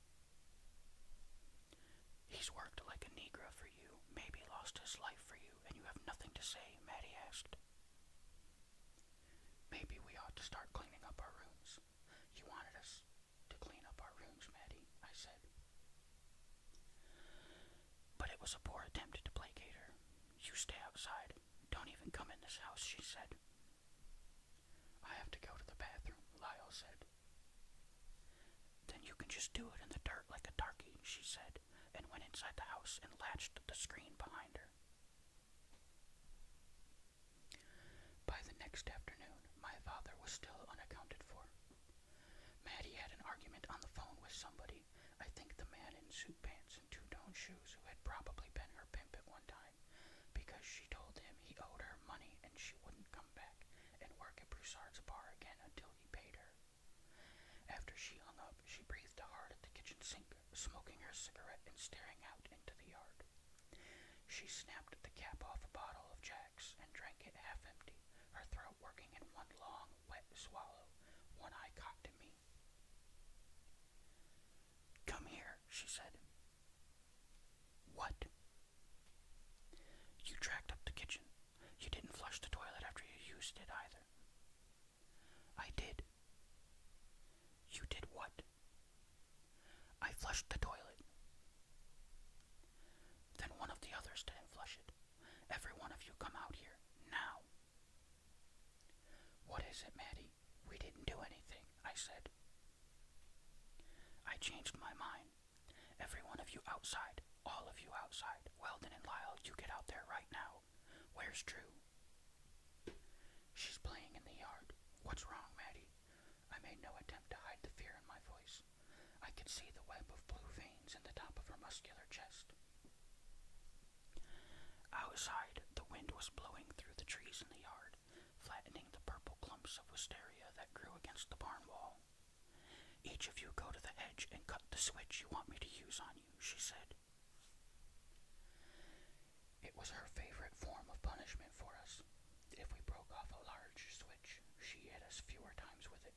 "He's worked like a Negra for you, maybe lost his life for you, and you have nothing to say?" Maddie asked. "Maybe we ought to start cleaning up our rooms. You wanted us to clean up our rooms, Maddie," I said. But it was a poor attempt to placate her. "You stay outside. Don't even come in this house," she said. "I have to go to the bathroom," Lyle said. "Then you can just do it in the dirt like a darky," she said, and went inside the house and latched the screen behind her. By the next afternoon, my father was still unaccounted for. Maddie had an argument on the phone with somebody, I think the man in suit pants and two-tone shoes who had probably been her pimp at one time, because she told him he owed her money and she wouldn't come back and work at Broussard's bar again until he paid her. After she hung up, she breathed hard at the kitchen sink, smoking her cigarette and staring out into the yard. She snapped the cap off a bottle of Jack's and drank it half empty, her throat working in one long, wet swallow, one eye cocked at me. "Come here," she said. "What?" "You tracked up the kitchen. You didn't flush the toilet after you used it either." "I did." "You did what?" "I flushed the toilet." "Then one of the others didn't flush it. Every one of you come out here, now." "What is it, Maddie? We didn't do anything," I said. I changed my mind. "Every one of you outside. All of you outside. Weldon and Lyle, you get out there right now. Where's Drew?" "She's playing in the yard. What's wrong, Maddie?" I made no attempt to hide the fear in my voice. I could see the web of blue veins in the top of her muscular chest. Outside, the wind was blowing through the trees in the yard, flattening the purple clumps of wisteria that grew against the barn wall. "Each of you go to the hedge and cut the switch you want me to use on you," she said. It was her favorite form of punishment for us. If we broke off a large switch, she hit us fewer times with it.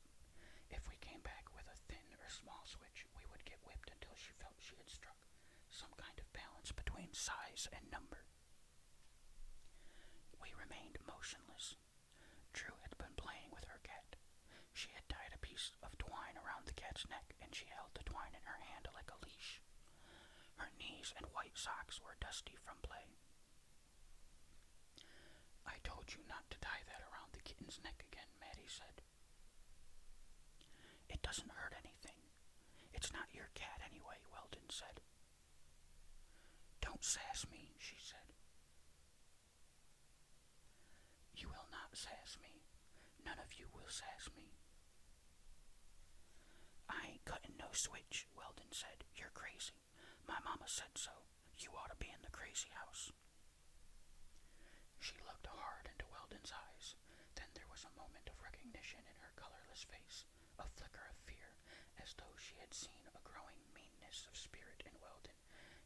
If we came back with a thin or small switch, we would get whipped until she felt she had struck some kind of balance between size and number. We remained motionless. Drew had been playing with her cat. She had tied a piece of twine around the cat's neck, and she held the twine in her hand like a leash. Her knees and white socks were dusty from play. I told you not to tie that around the kitten's neck again, Maddie said. It doesn't hurt anything. It's not your cat anyway, Weldon said. Don't sass me, she said. You will not sass me. None of you will sass me. I ain't cutting no switch, Weldon said. You're crazy. My mama said so. You ought to be in the crazy house. She looked hard into Weldon's eyes. Then there was a moment of recognition in her colorless face, a flicker of fear, as though she had seen a growing meanness of spirit in Weldon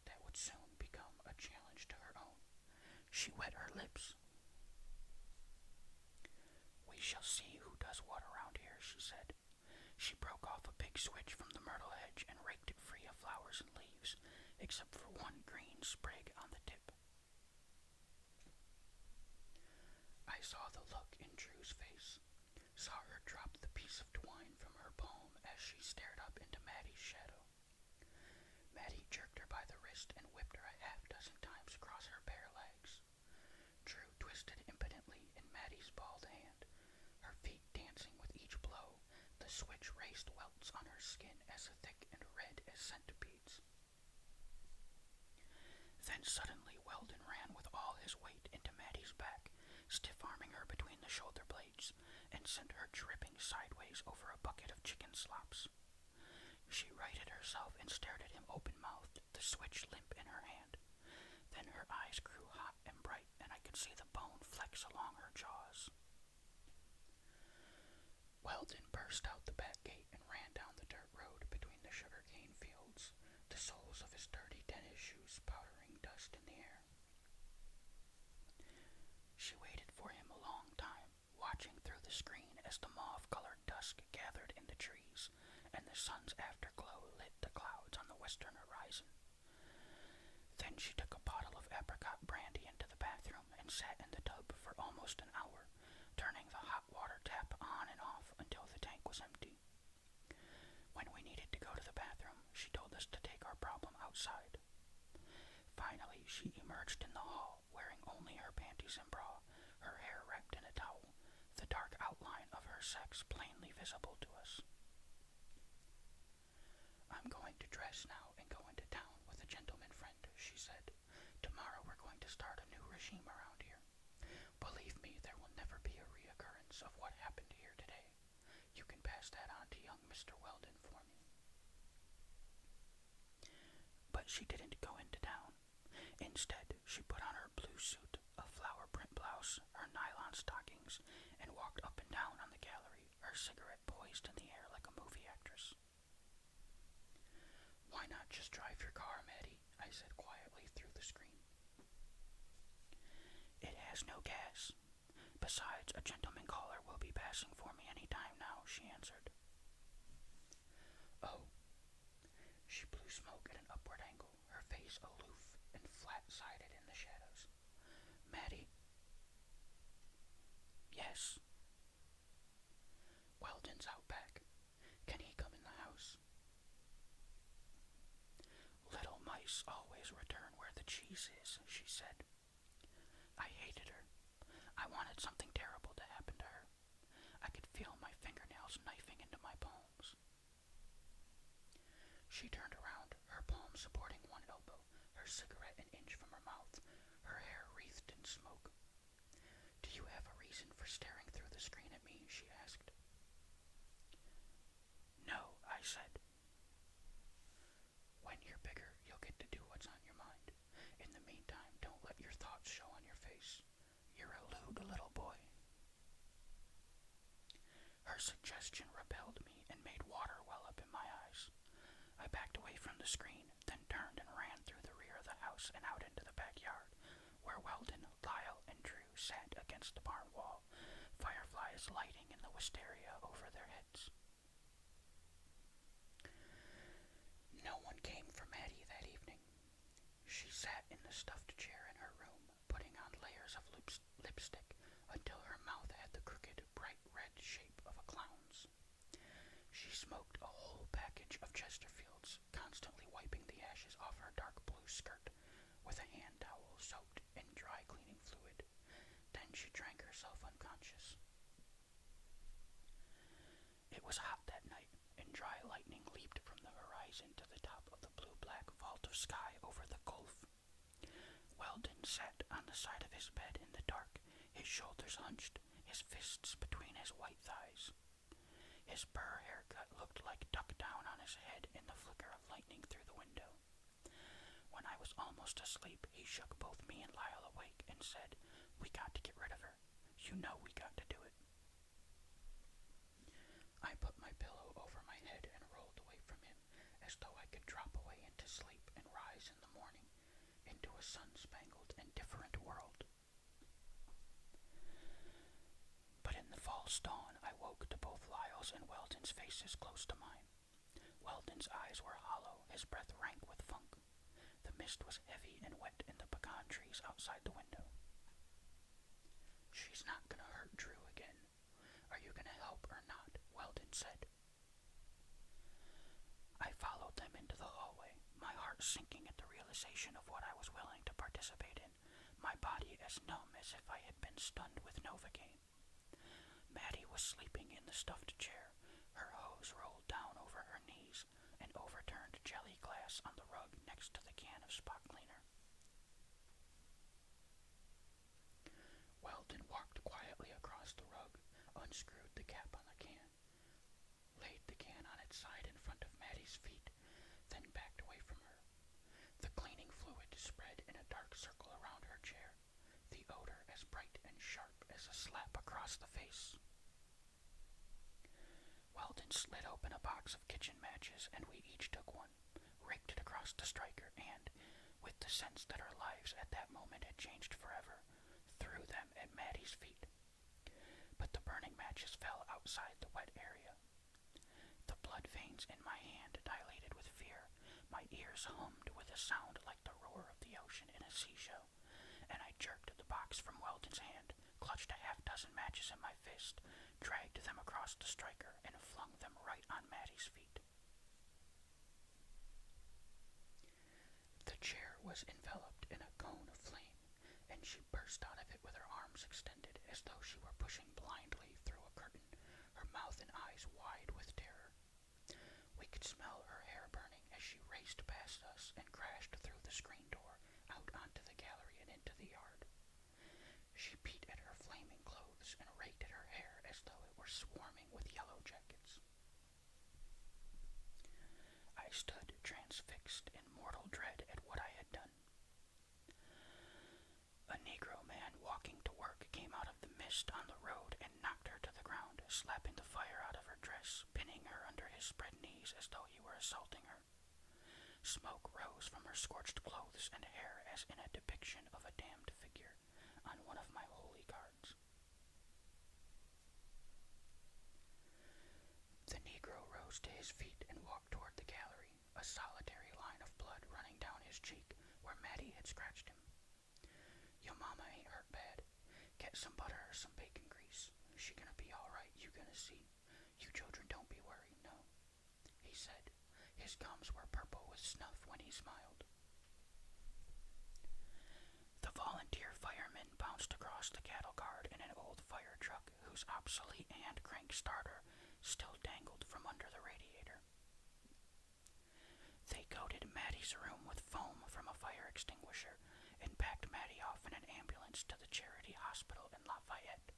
that would soon become a challenge to her own. She wet her lips. We shall see who does what around here, she said. She broke off a big switch from the myrtle hedge and raked it free of flowers and leaves, except for one green sprig on the tip. I saw the look in Drew's face, saw her drop the piece of twine from her palm as she stared up into Maddie's shadow. Maddie jerked her by the wrist and whipped her a half-dozen times across her bare legs. Drew twisted impotently in Maddie's balled hand, her feet dancing with each blow. The switch raised welts on her skin as thick and red as centipedes. Then suddenly Weldon ran with all his weight into Maddie's back, stiff-arming her between the shoulder blades, and sent her dripping sideways over a bucket of chicken slops. She righted herself and stared at him open-mouthed, the switch limp in her hand. Then her eyes grew hot and bright, and I could see the bone flecks along her jaws. Weldon burst out the back gate and ran down the dirt road between the sugarcane fields, the soles of his dirty tennis shoes powdering dust in the air. She waited for him a long time, watching through the screen as the mauve-colored dusk gathered in the trees, and the sun's afterglow lit the clouds on the western horizon. Then she took a bottle of apricot brandy into the bathroom and sat in the tub for almost an hour, turning the hot water tap on and off until the tank was empty. When we needed to go to the bathroom, she told us to take our problem outside. Finally, she emerged in the hall, wearing only her panties and bra, her hair wrapped in a towel, the dark outline of her sex plainly visible to us. I'm going to dress now and go into town with a gentleman friend, she said. Tomorrow we're going to start a new regime around here. Believe me, there will never be a reoccurrence of what happened here today. You can pass that on to young Mr. Weldon for me. But she didn't go into town. Instead, she put on her blue suit, a flower print blouse, her nylon stockings, and walked up and down on the gallery, her cigarette poised in the air like a movie actress. Why not just drive your car, Maddie? I said quietly through the screen. It has no gas. Besides, a gentleman caller will be passing for me any time now, she answered. Oh. She blew smoke at an upward angle, her face aloof and flat-sided in the shadows. Maddie? Yes. Weldon's out back. Can he come in the house? Little mice always return where the cheese is, she said. I hated her. I wanted something terrible to happen to her. I could feel my fingernails knifing into my palms. She turned around, her palm supporting one elbow, her cigarette an inch from her mouth, her hair wreathed in smoke. Do you have a reason for staring through the screen at me? She asked. No, I said. When you're bigger, you'll get to do what's on your mind. In the meantime, don't let your thoughts show on your face. You're a lewd little boy. Her suggestion repelled me and made water well up in my eyes. I backed away from the screen, then turned and ran through the rear of the house and out into the backyard, where Weldon, Lyle, and Drew sat against the barn wall, fireflies lighting in the wisteria over their heads. No one came for Maddie that evening. She sat in the stuffed chair in her room, putting on layers of lipstick until her mouth had the crooked, bright red shape of a clown's. She smoked a whole package of Chesterfields, constantly wiping the ashes off her dark blue skirt with a hand towel soaked in dry cleaning fluid. Then she drank the side of his bed in the dark, his shoulders hunched, his fists between his white thighs. His burr haircut looked like duck down on his head in the flicker of lightning through the window. When I was almost asleep, he shook both me and Lyle awake and said, "We got to get rid of her. You know we got to do it." I put my pillow over my head and rolled away from him, as though I could drop away into sleep and rise in the morning, into a sun-spangled and different world. But in the false dawn, I woke to both Lyle's and Weldon's faces close to mine. Weldon's eyes were hollow, his breath rank with funk. The mist was heavy and wet in the pecan trees outside the window. "She's not gonna hurt Drew again. Are you gonna help or not?" Weldon said. I followed them into the hallway, my heart sinking at the realization of what I was willing to participate in, my body as numb as if I had been stunned with Novocaine. Maddie was sleeping in the stuffed chair, her hose rolled down over her knees, and overturned jelly glass on the rug next to the can of spot cleaner. Weldon walked quietly across the rug, unscrewed the cap on the can, laid the can on its side in front of Maddie's feet, then backed away from her. The cleaning fluid spread in a dark circle around her chair, the odor as bright and sharp as a slap across the face. Weldon slid open a box of kitchen matches, and we each took one, raked it across the striker, and, with the sense that our lives at that moment had changed forever, threw them at Maddie's feet. But the burning matches fell outside the wet area. The blood veins in my hand dilated with fear, my ears hummed with a sound like the roar of the ocean in a seashell, and I jerked the box from Weldon's hand, clutched a half-dozen matches in my fist, dragged them across the striker, and flung them right on Maddie's feet. The chair was enveloped in a cone of flame, and she burst out of it with her arms extended as though she were pushing blindly through a curtain, her mouth and eyes wide with terror. We could smell her hair burning as she raced past us and crashed through the screen door, out onto the gallery and into the yard. She beat at her flaming clothes and raked at her hair as though it were swarming with yellow jackets. I stood transfixed in mortal dread at what I had done. A Negro man walking to work came out of the mist on the road and knocked her to the ground, slapping the fire out of her dress, pinning her under his spread knees as though he were assaulting her. Smoke rose from her scorched clothes and hair as in a depiction of a damned figure on one of my holy cards. The Negro rose to his feet and walked toward the gallery, a solitary line of blood running down his cheek where Maddie had scratched him. "Your mama ain't hurt bad. Get some butter or some bacon grease. She gonna be all right, you gonna see. You children don't be worried, no," he said. His gums were purple with snuff when he smiled. The volunteer firemen bounced across the cattle guard in an old fire truck whose obsolete hand crank starter still dangled from under the radiator. They coated Maddie's room with foam from a fire extinguisher and packed Maddie off in an ambulance to the charity hospital in Lafayette.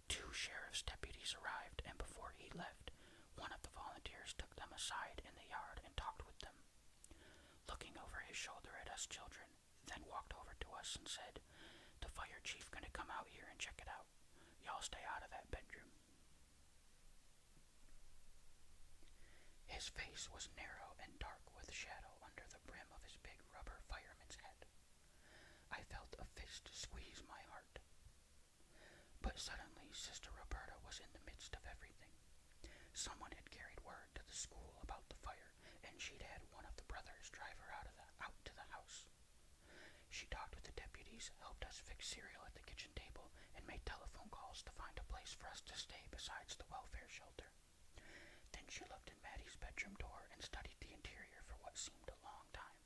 2 sheriff's deputies arrived, and before he left, one of the volunteers took them aside in the yard and talked with them, looking over his shoulder at us children, then walked over to us and said, "The fire chief gonna come out here and check it out. Y'all stay out of that bedroom." His face was narrow and dark with shadow under the brim of his big rubber fireman's hat. I felt a fist squeeze my heart. But suddenly Sister Roberta was in the midst of everything. Someone had carried word to the school about the fire, and she'd had one of the brothers drive her out to the house. She talked with the deputies, helped us fix cereal at the kitchen table, and made telephone calls to find a place for us to stay besides the welfare shelter. Then she looked in Maddie's bedroom door and studied the interior for what seemed a long time.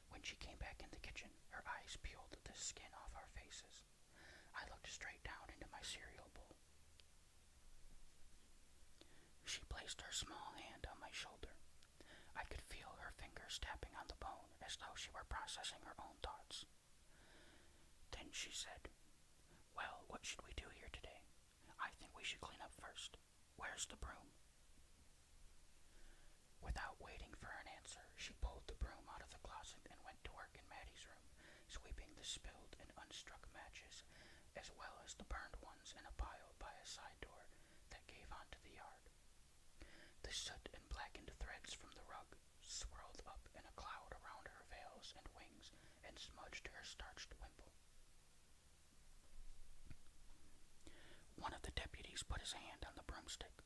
When she came back in the kitchen, her eyes peeled the skin off our faces. I looked straight down into my cereal bowl. She placed her small hand on my shoulder. I could feel her fingers tapping on the bone as though she were processing her own thoughts. afternoon, she said, "Well, what should we do here today? I think we should clean up first. Where's the broom?" Without waiting for an answer, she pulled the broom out of the closet and went to work in Maddie's room, sweeping the spilled and unstruck matches, as well as the burned ones in a pile by a side door that gave onto the yard. The soot and blackened threads from the rug swirled up in a cloud around her veils and wings and smudged her starched wimple. One of the deputies put his hand on the broomstick.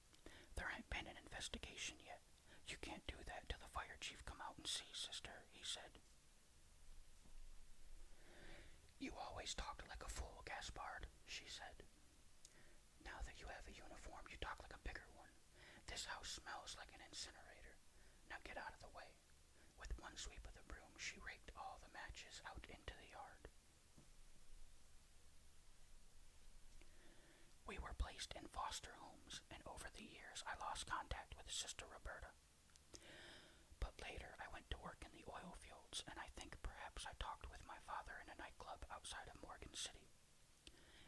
"There ain't been an investigation yet. You can't do that till the fire chief come out and see, sister," he said. "You always talked like a fool, Gaspard," she said. "Now that you have a uniform, you talk like a bigger one. This house smells like an incinerator. Now get out of the way." With one sweep of the broom, she raked all the matches out into the yard. We were placed in foster homes, and over the years I lost contact with Sister Roberta. But later I went to work in the oil fields, and I think perhaps I talked with my father in a nightclub outside of Morgan City.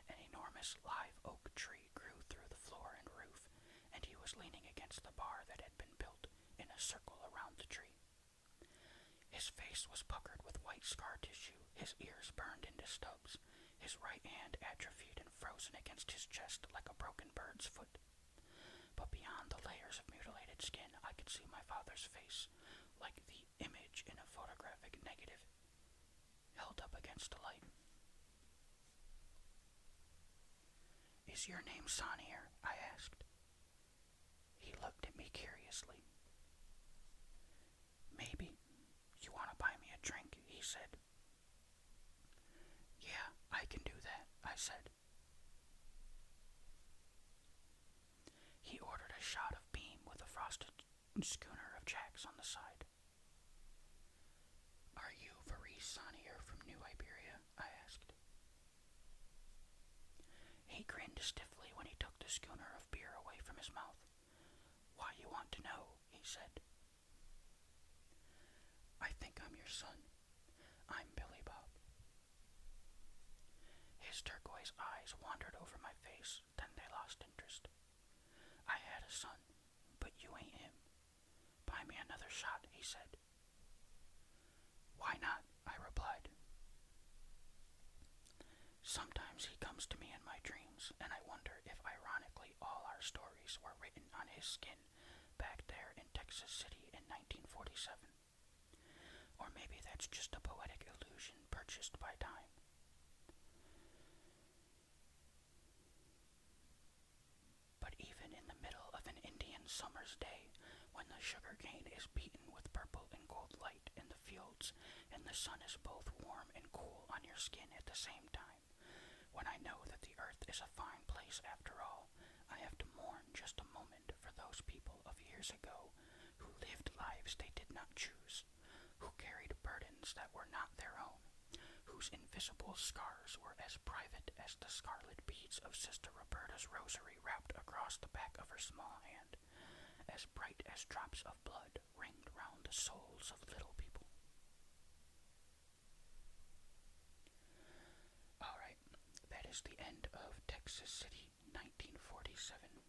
An enormous live oak tree grew through the floor and roof, and he was leaning against the bar that had been built in a circle around the tree. His face was puckered with white scar tissue, his ears burned into stubs, his right hand atrophied and frozen against his chest like a broken bird's foot. But beyond the layers of mutilated skin, I could see my father's face, like the image in a photographic negative, held up against the light. "Is your name Sonier?" I asked. He looked at me curiously. "Maybe. You want to buy me a drink?" he said. "Yeah, I can do that," I said. He ordered a shot of beam with a frosted schooner of Jacks on the side. "Are you Varese Sonier from New Iberia?" I asked. He grinned stiffly when he took the schooner of beer away from his mouth. "Why you want to know?" he said. "I think I'm your son. I'm Billy Bob." His turquoise eyes wandered over my face, then they lost interest. "I had a son, but you ain't him. Buy me another shot," he said. "Why not?" I replied. Sometimes he comes to me in my dreams, and I wonder if ironically all our stories were written on his skin back there in Texas City in 1947. Or maybe that's just a poetic illusion purchased by time. But even in the middle of an Indian summer's day, when the sugarcane is beaten with purple and gold light in the fields, and the sun is both warm and cool on your skin at the same time, when I know that the earth is a fine place after all, I have to mourn just a moment for those people of years ago who lived lives they did not choose, who carried burdens that were not their own, whose invisible scars were as private as the scarlet beads of Sister Roberta's rosary wrapped across the back of her small hand, as bright as drops of blood ringed round the souls of little people. Alright, that is the end of Texas City, 1947.